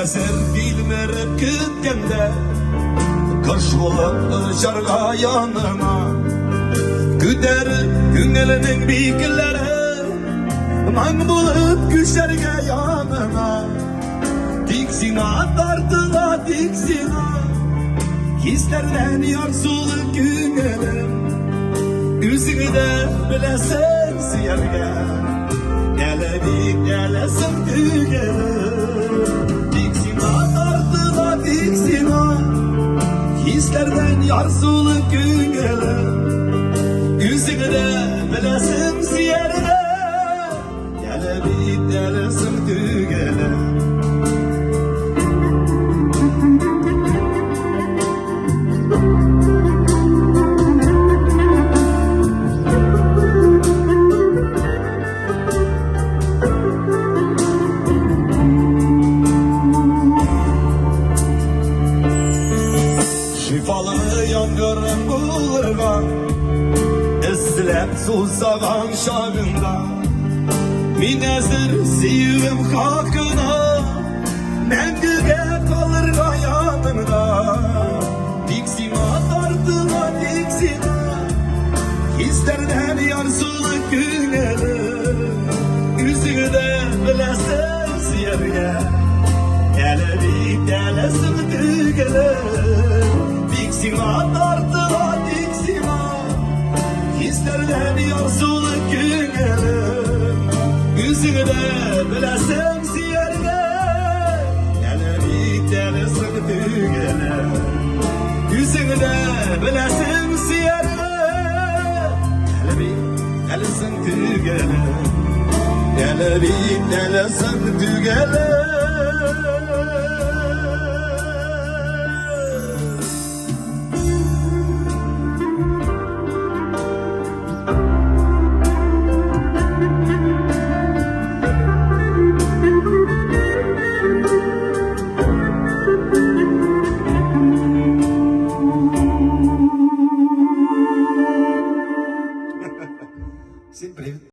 Eser bilmerip gitgende kış olup şarga yanıma güder günelinin bikleri man bulup düşerge yanıma diksina tartıla diksina hislerden yarsuluk günelim yüzünü de bilesin siyerge geledik gelesin tügelim hislerden yarsuluk gün gelir yüzünü de bilesim siyerine gelebip delesim tügelir. Şifalı yangırın bulurga İzlep susağın şağında Minezdir siyivim hakkına Mengüge kalırga yanında Diksima tartıla diksina Hislerden yarsuluk günelir Yüzünü de bilesin siyerge Geledik delesin tügelir Diksima tartıla diksima hislerden yarsuluk gün gelir yüzünü de bilesin siyerine geledik delesin tügelir yüzünü de bilesin siyerine geledik delesin tügelir geledik delesin tügelir.